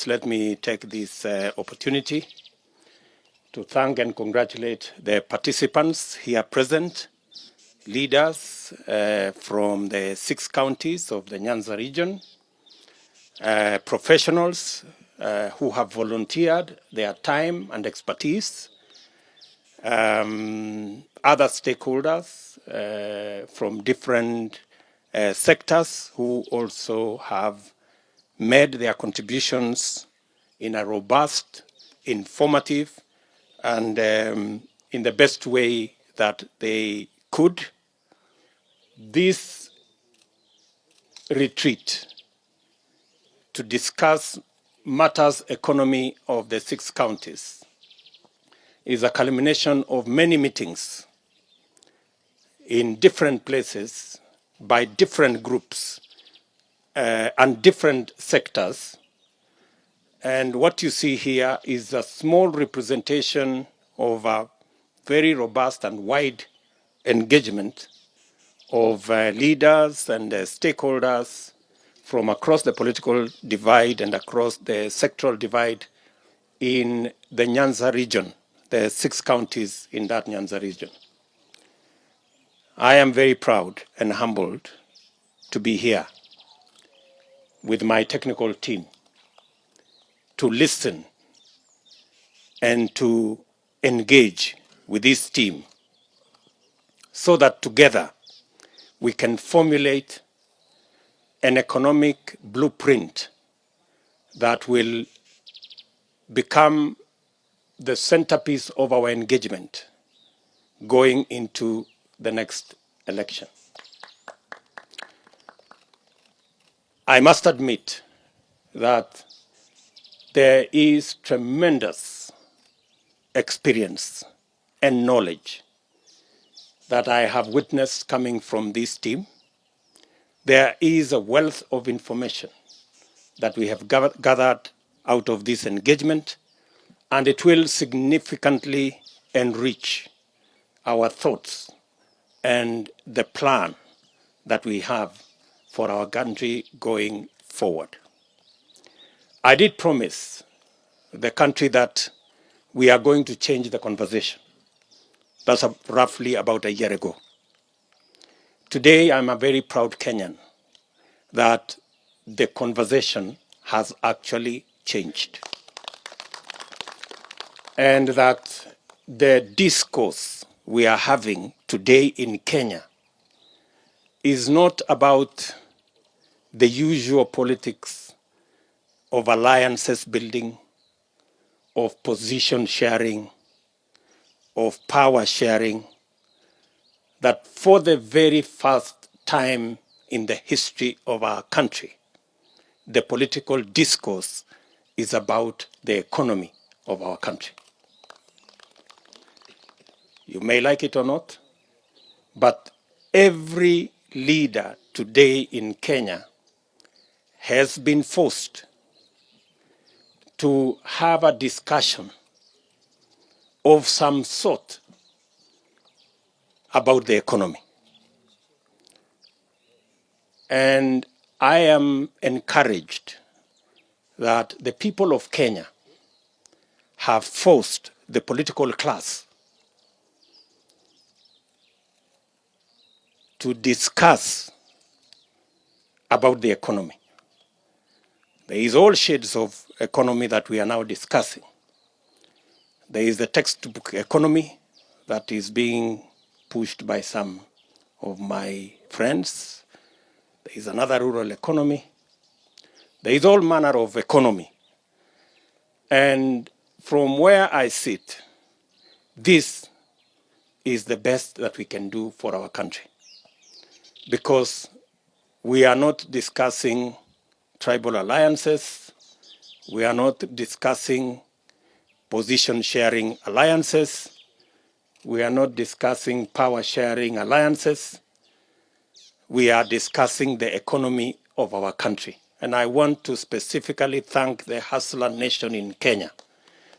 Let me take this opportunity to thank and congratulate the participants here present, leaders from the 6 counties of the Nyanza region, professionals who have volunteered their time and expertise, other stakeholders from different sectors who also have made their contributions in a robust, informative, and in the best way that they could. This retreat to discuss matters economy of the 6 counties is a culmination of many meetings in different places by different groups and different sectors. And what you see here is a small representation of a very robust and wide engagement of leaders and stakeholders from across the political divide and across the sectoral divide in the Nyanza region, the 6 counties in that Nyanza region. I am very proud and humbled to be here with my technical team to listen and to engage with this team so that together we can formulate an economic blueprint that will become the centerpiece of our engagement going into the next election. I must admit that there is tremendous experience and knowledge that I have witnessed coming from this team. There is a wealth of information that we have gathered out of this engagement, and it will significantly enrich our thoughts and the plan that we have for our country going forward. I did promise the country that we are going to change the conversation. That's roughly about a year ago. Today, I'm a very proud Kenyan that the conversation has actually changed. And that the discourse we are having today in Kenya is not about the usual politics of alliances building, of position sharing, of power sharing, that for the very first time in the history of our country, the political discourse is about the economy of our country. You may like it or not, but every leader today in Kenya has been forced to have a discussion of some sort about the economy. And I am encouraged that the people of Kenya have forced the political class to discuss about the economy. There is all shades of economy that we are now discussing. There is the textbook economy that is being pushed by some of my friends. There is another rural economy. There is all manner of economy. And from where I sit, this is the best that we can do for our country. Because we are not discussing tribal alliances. We are not discussing position sharing alliances. We are not discussing power sharing alliances. We are discussing the economy of our country. And I want to specifically thank the Hustler Nation in Kenya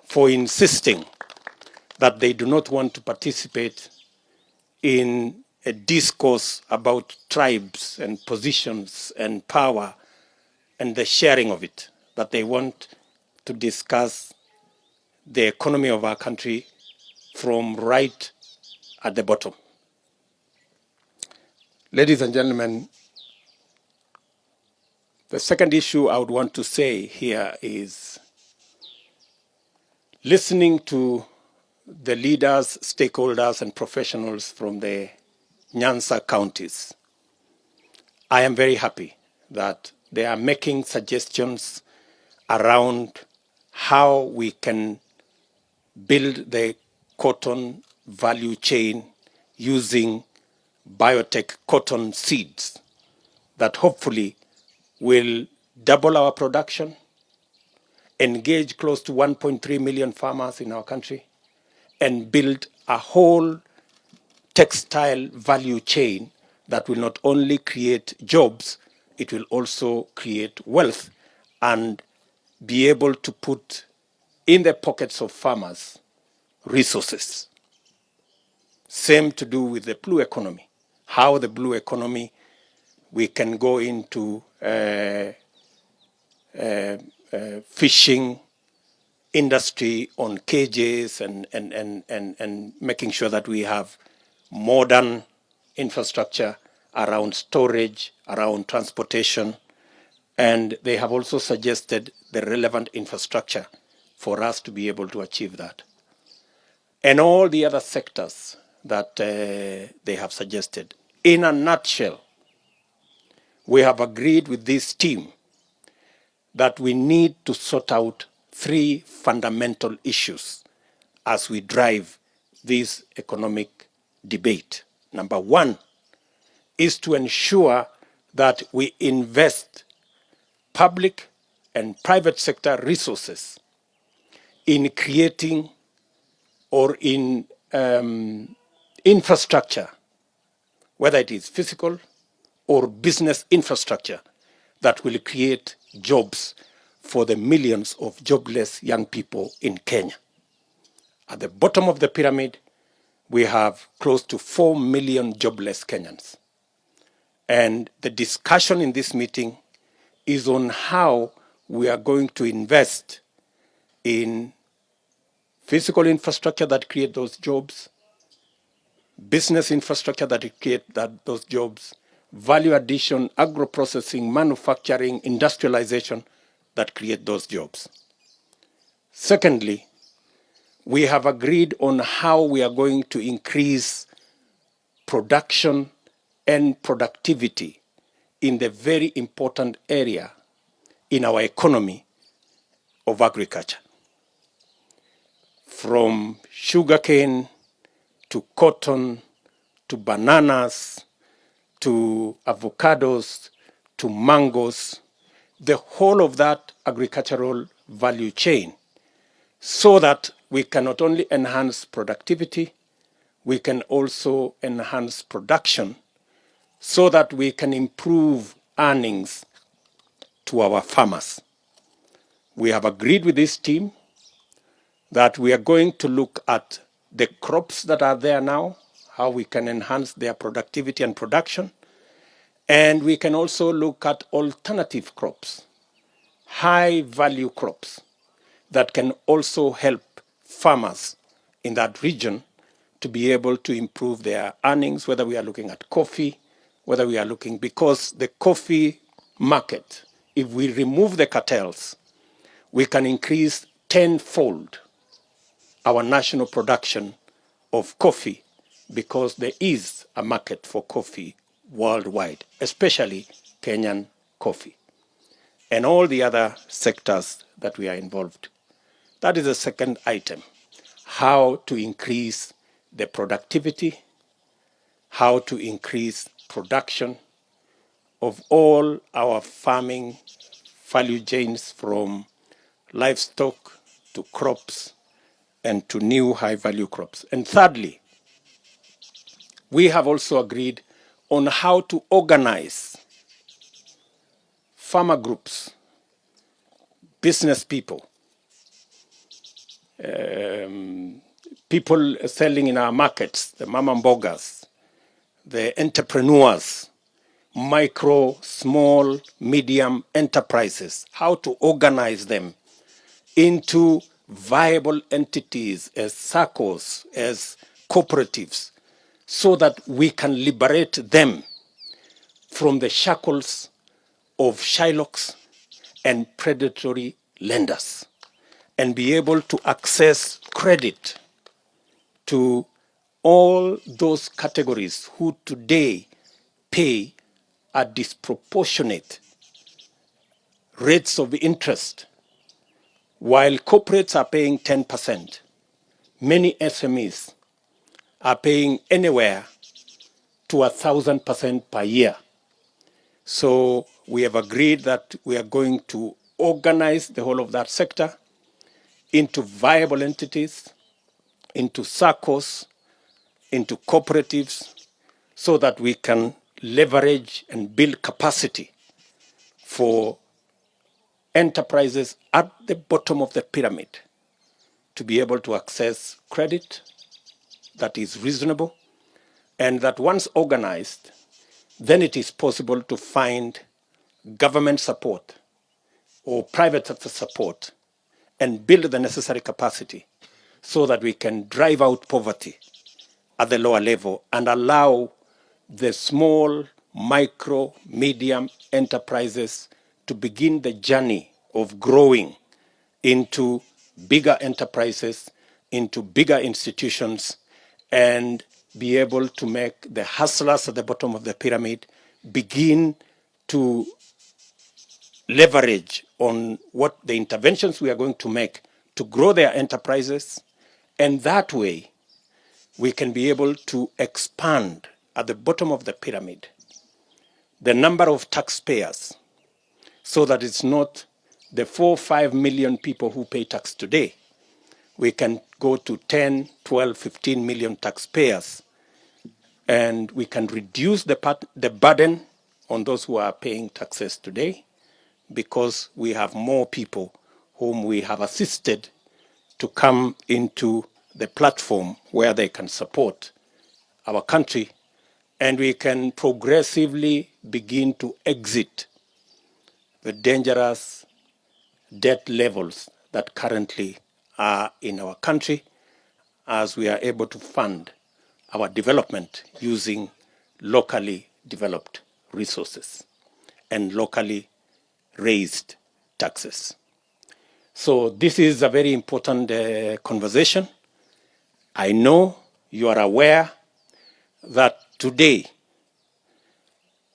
for insisting that they do not want to participate in a discourse about tribes and positions and power and the sharing of it, but they want to discuss the economy of our country from right at the bottom. Ladies and gentlemen, the second issue I would want to say here is listening to the leaders, stakeholders, and professionals from the Nyanza counties. I am very happy that they are making suggestions around how we can build the cotton value chain using biotech cotton seeds that hopefully will double our production, engage close to 1.3 million farmers in our country, and build a whole textile value chain that will not only create jobs, it will also create wealth and be able to put in the pockets of farmers resources. Same to do with the blue economy. How the blue economy, we can go into fishing industry on cages and making sure that we have modern infrastructure around storage, around transportation, and they have also suggested the relevant infrastructure for us to be able to achieve that. And all the other sectors that they have suggested. In a nutshell, we have agreed with this team that we need to sort out three fundamental issues as we drive this economic debate. Number one is to ensure that we invest public and private sector resources in creating or in infrastructure, whether it is physical or business infrastructure, that will create jobs for the millions of jobless young people in Kenya. At the bottom of the pyramid, we have close to 4 million jobless Kenyans. And the discussion in this meeting is on how we are going to invest in physical infrastructure that create those jobs, business infrastructure that create those jobs, value addition, agro-processing, manufacturing, industrialization that create those jobs. Secondly, we have agreed on how we are going to increase production and productivity in the very important area in our economy of agriculture. From sugarcane to cotton to bananas to avocados to mangoes, the whole of that agricultural value chain, so that we can not only enhance productivity, we can also enhance production, so that we can improve earnings to our farmers. We have agreed with this team that we are going to look at the crops that are there now, how we can enhance their productivity and production, and we can also look at alternative crops, high value crops that can also help farmers in that region to be able to improve their earnings, whether we are looking at coffee, whether we are looking, because the coffee market, if we remove the cartels, we can increase tenfold our national production of coffee, because there is a market for coffee worldwide, especially Kenyan coffee, and all the other sectors that we are involved. That is the second item, how to increase the productivity, how to increase production of all our farming value chains, from livestock to crops and to new high-value crops. And thirdly, we have also agreed on how to organize farmer groups, business people, people selling in our markets, the mama mbogas, the entrepreneurs, micro, small, medium enterprises, how to organize them into viable entities as SACCOs, as cooperatives, so that we can liberate them from the shackles of Shylocks and predatory lenders and be able to access credit to all those categories who today pay a disproportionate rates of interest. While corporates are paying 10%, many SMEs are paying anywhere to 1,000% per year. So we have agreed that we are going to organize the whole of that sector into viable entities, into SACCOs, into cooperatives, so that we can leverage and build capacity for enterprises at the bottom of the pyramid to be able to access credit that is reasonable, and that once organized, then it is possible to find government support or private sector support and build the necessary capacity so that we can drive out poverty at the lower level and allow the small, micro, medium enterprises to begin the journey of growing into bigger enterprises, into bigger institutions, and be able to make the hustlers at the bottom of the pyramid begin to leverage on what the interventions we are going to make to grow their enterprises. And that way, we can be able to expand at the bottom of the pyramid the number of taxpayers, so that it's not the 4 or 5 million people who pay tax today. We can go to 10, 12, 15 million taxpayers, and we can reduce the burden on those who are paying taxes today, because we have more people whom we have assisted to come into the platform where they can support our country, and we can progressively begin to exit the dangerous debt levels that currently are in our country, as we are able to fund our development using locally developed resources and locally raised taxes. So this is a very important conversation. I know you are aware that today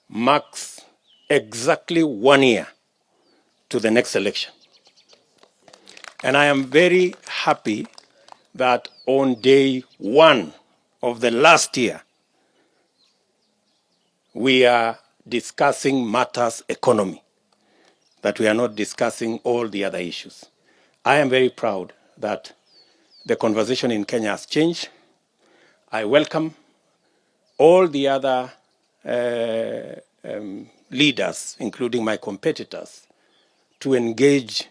marks exactly 1 year to the next election. And I am very happy that on day 1 of the last year, we are discussing matters economy, that we are not discussing all the other issues. I am very proud that the conversation in Kenya has changed. I welcome all the other leaders, including my competitors, to engage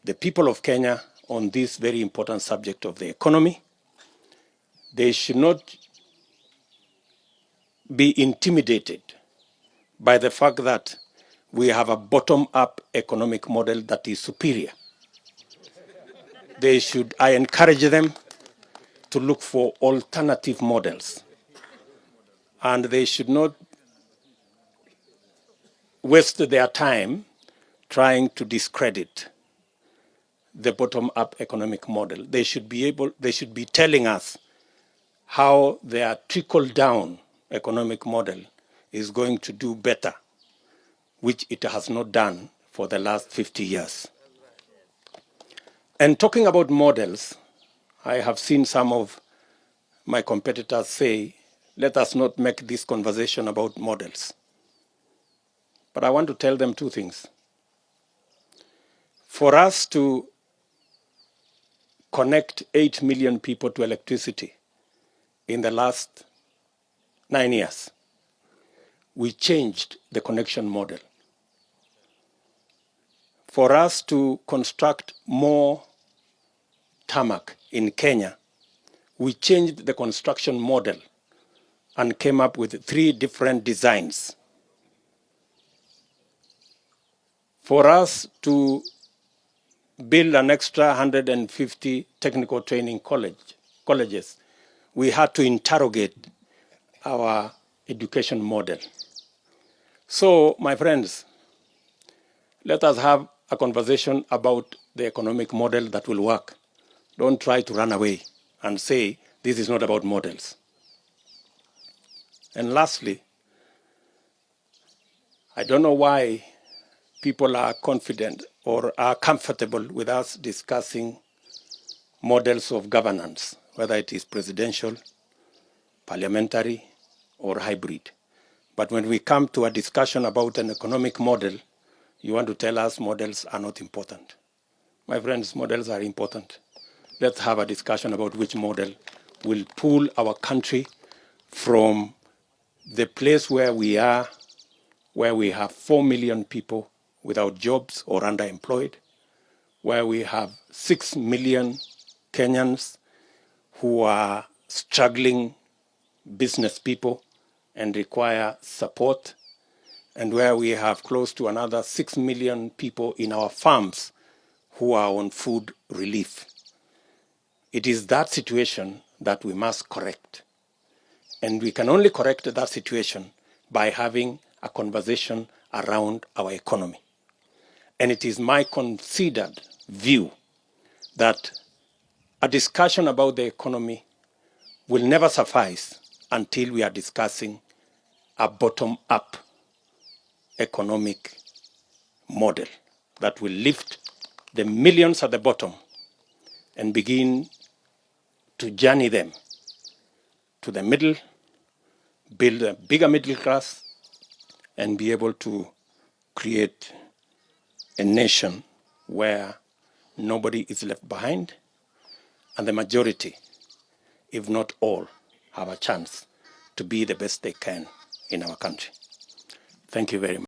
the people of Kenya on this very important subject of the economy. They should not be intimidated by the fact that we have a bottom-up economic model that is superior. I encourage them to look for alternative models, and they should not waste their time trying to discredit the bottom-up economic model. They should be telling us how their trickle-down economic model is going to do better, which it has not done for the last 50 years. And talking about models, I have seen some of my competitors say, let us not make this conversation about models. But I want to tell them two things. For us to connect 8 million people to electricity in the last 9 years, we changed the connection model. For us to construct more tarmac in Kenya, we changed the construction model and came up with 3 different designs for us to build an extra 150 technical training colleges. We had to interrogate our education model. So, my friends, let us have a conversation about the economic model that will work. Don't try to run away and say this is not about models. And lastly, I don't know why people are confident or are comfortable with us discussing models of governance, whether it is presidential, parliamentary, or hybrid. But when we come to a discussion about an economic model, you want to tell us models are not important. My friends, models are important. Let's have a discussion about which model will pull our country from the place where we are, where we have 4 million people without jobs or underemployed, where we have 6 million Kenyans who are struggling business people and require support, and where we have close to another 6 million people in our farms who are on food relief. It is that situation that we must correct. And we can only correct that situation by having a conversation around our economy. And it is my considered view that a discussion about the economy will never suffice until we are discussing a bottom-up economic model that will lift the millions at the bottom and begin to journey them to the middle, build a bigger middle class, and be able to create a nation where nobody is left behind and the majority, if not all, have a chance to be the best they can in our country. Thank you very much.